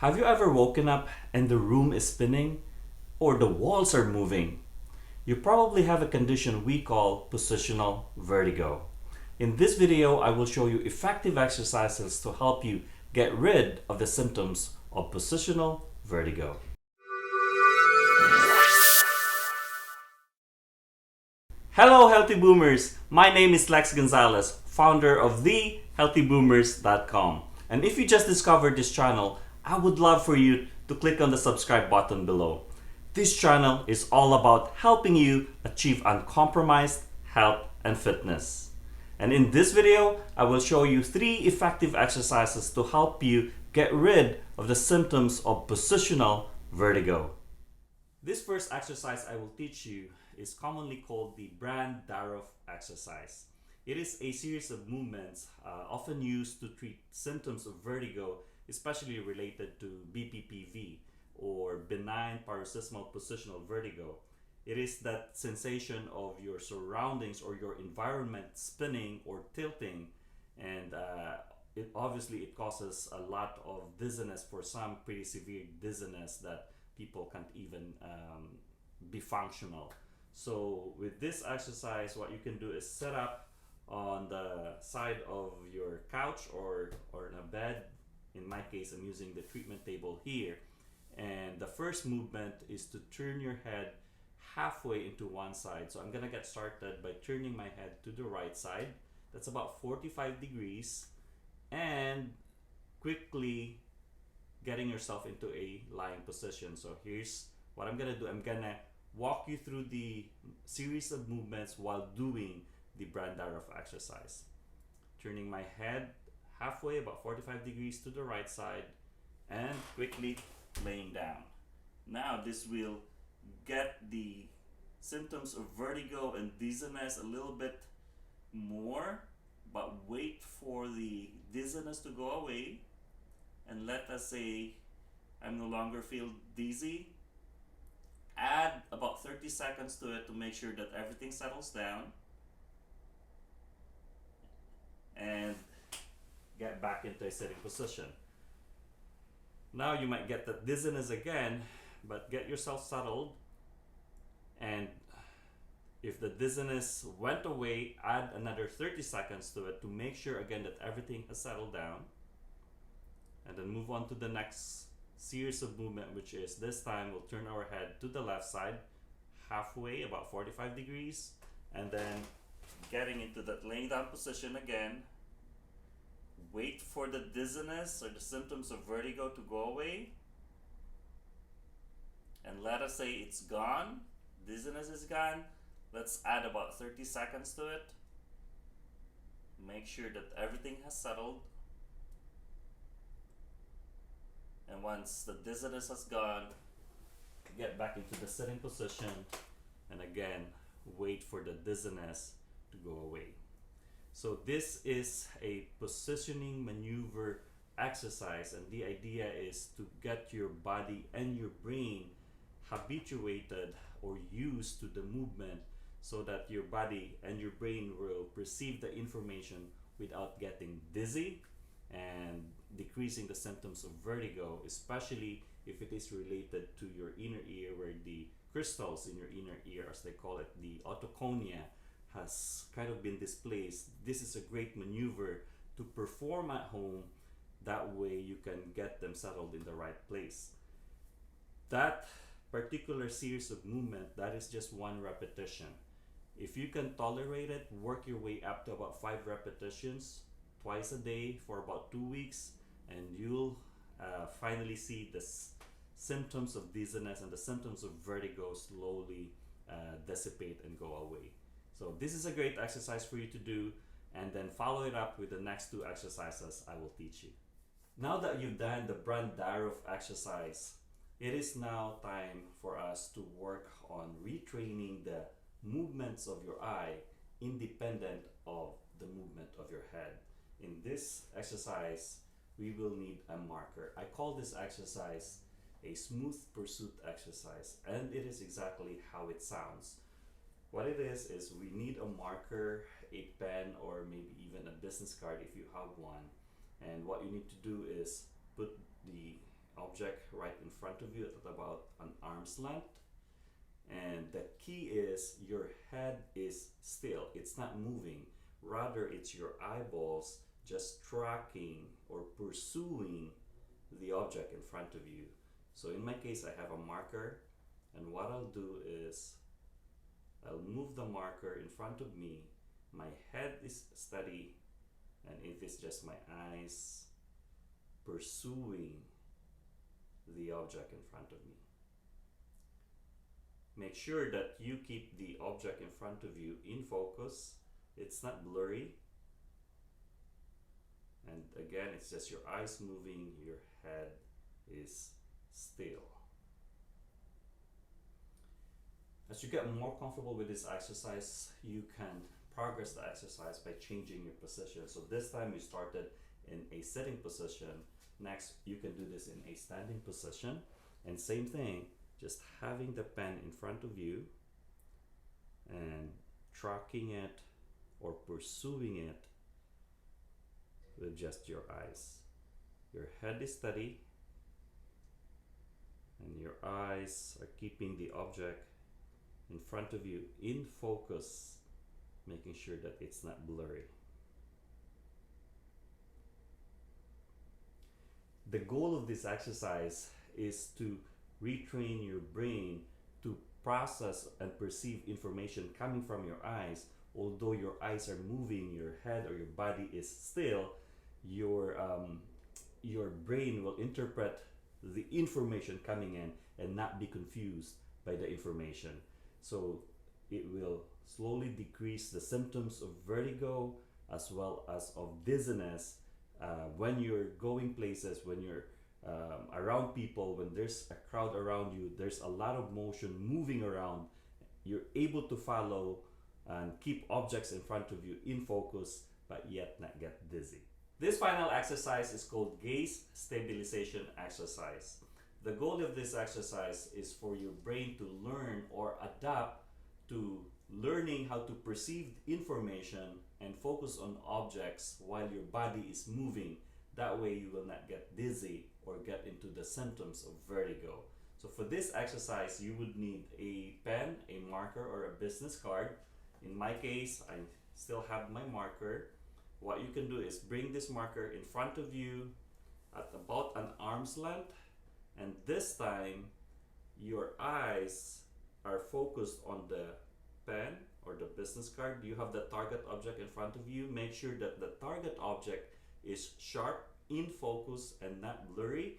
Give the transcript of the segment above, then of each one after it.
Have you ever woken up and the room is spinning or the walls are moving? You probably have a condition we call positional vertigo. In this video, I will show you effective exercises to help you get rid of the symptoms of positional vertigo. Hello, Healthy Boomers! My name is Lex Gonzalez, founder of thehealthyboomers.com. And if you just discovered this channel, I would love for you to click on the subscribe button below. This channel is all about helping you achieve uncompromised health and fitness. And in this video, I will show you 3 effective exercises to help you get rid of the symptoms of positional vertigo. This first exercise I will teach you is commonly called the Brand-Daroff exercise. It is a series of movements often used to treat symptoms of vertigo, especially related to BPPV or benign paroxysmal positional vertigo. It is that sensation of your surroundings or your environment spinning or tilting, and it causes a lot of dizziness, for some pretty severe dizziness that people can't even be functional. So with this exercise, what you can do is set up on the side of your couch or in a bed. In my case, I'm using the treatment table here. And the first movement is to turn your head halfway into one side. So I'm gonna get started by turning my head to the right side. That's about 45 degrees. And quickly getting yourself into a lying position. So here's what I'm gonna do. I'm gonna walk you through the series of movements while doing the Brand-Daroff exercise. Turning my head halfway, about 45 degrees to the right side, and quickly laying down. Now this will get the symptoms of vertigo and dizziness a little bit more, but wait for the dizziness to go away, and let us say I no longer feel dizzy. Add about 30 seconds to it to make sure that everything settles down, and get back into a sitting position. Now you might get the dizziness again, but get yourself settled, and if the dizziness went away, add another 30 seconds to it to make sure again that everything has settled down, and then move on to the next series of movement, which is this time we'll turn our head to the left side halfway, about 45 degrees, and then getting into that laying down position again. Wait for the dizziness or the symptoms of vertigo to go away, and let us say it's gone. Dizziness is gone. Let's add about 30 seconds to it. Make sure that everything has settled. And once the dizziness has gone, get back into the sitting position, and again, wait for the dizziness to go away. So this is a positioning maneuver exercise, and the idea is to get your body and your brain habituated or used to the movement so that your body and your brain will perceive the information without getting dizzy and decreasing the symptoms of vertigo, especially if it is related to your inner ear, where the crystals in your inner ear, as they call it, the otoconia, has kind of been displaced. This is a great maneuver to perform at home. That way you can get them settled in the right place. That particular series of movement, that is just 1 repetition. If you can tolerate it, work your way up to about 5 repetitions twice a day for about 2 weeks, and you'll finally see the symptoms of dizziness and the symptoms of vertigo slowly dissipate and go away. So this is a great exercise for you to do, and then follow it up with the next 2 exercises I will teach you. Now that you've done the Brand-Daroff exercise, it is now time for us to work on retraining the movements of your eye independent of the movement of your head. In this exercise, we will need a marker. I call this exercise a smooth pursuit exercise, and it is exactly how it sounds. What it is we need a marker, a pen, or maybe even a business card if you have one. And what you need to do is put the object right in front of you at about an arm's length. And the key is your head is still, it's not moving. Rather, it's your eyeballs just tracking or pursuing the object in front of you. So in my case, I have a marker, and what I'll do is I'll move the marker in front of me. My head is steady, and it is just my eyes pursuing the object in front of me. Make sure that you keep the object in front of you in focus. It's not blurry. And again, it's just your eyes moving, your head is still. As you get more comfortable with this exercise, you can progress the exercise by changing your position. So this time you started in a sitting position. Next, you can do this in a standing position. And same thing, just having the pen in front of you and tracking it or pursuing it with just your eyes. Your head is steady and your eyes are keeping the object in front of you in focus, making sure that it's not blurry. The goal of this exercise is to retrain your brain to process and perceive information coming from your eyes. Although your eyes are moving, your head or your body is still, your brain will interpret the information coming in and not be confused by the information. So it will slowly decrease the symptoms of vertigo as well as of dizziness when you're going places, when you're around people, when there's a crowd around you, there's a lot of motion moving around. You're able to follow and keep objects in front of you in focus, but yet not get dizzy. This final exercise is called gaze stabilization exercise. The goal of this exercise is for your brain to learn or adapt to learning how to perceive information and focus on objects while your body is moving. That way you will not get dizzy or get into the symptoms of vertigo. So for this exercise, you would need a pen, a marker, or a business card. In my case, I still have my marker. What you can do is bring this marker in front of you at about an arm's length, and this time your eyes are focused on the pen or the business card. You have the target object in front of you. Make sure that the target object is sharp, in focus, and not blurry.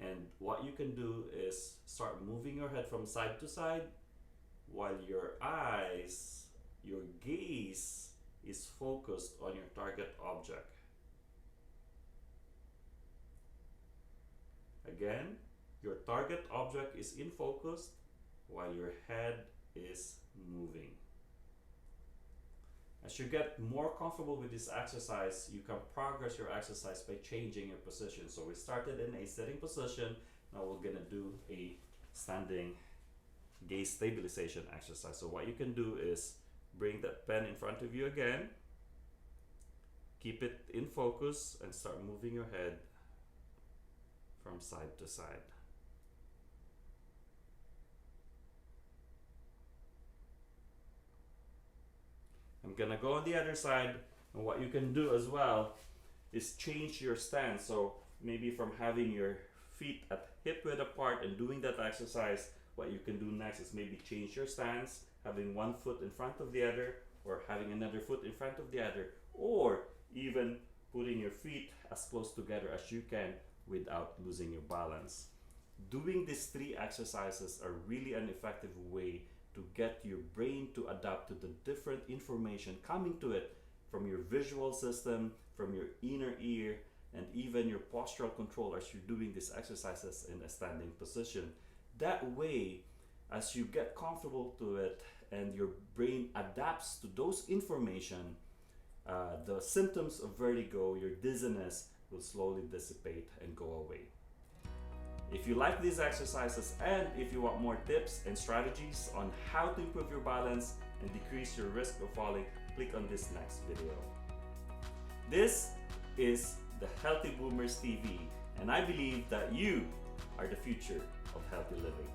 And what you can do is start moving your head from side to side while your eyes, your gaze is focused on your target object. Again, your target object is in focus while your head is moving. As you get more comfortable with this exercise, you can progress your exercise by changing your position. So we started in a sitting position. Now we're gonna do a standing gaze stabilization exercise. So what you can do is bring that pen in front of you again, keep it in focus, and start moving your head from side to side. I'm gonna go on the other side, and what you can do as well is change your stance. So maybe from having your feet at hip width apart and doing that exercise, what you can do next is maybe change your stance, having one foot in front of the other, or having another foot in front of the other, or even putting your feet as close together as you can without losing your balance. Doing these three exercises are really an effective way to get your brain to adapt to the different information coming to it from your visual system, from your inner ear, and even your postural control as you're doing these exercises in a standing position. That way, as you get comfortable to it and your brain adapts to those information, the symptoms of vertigo, your dizziness, will slowly dissipate and go away. If you like these exercises and if you want more tips and strategies on how to improve your balance and decrease your risk of falling, click on this next video. This is the Healthy Boomers TV, and I believe that you are the future of healthy living.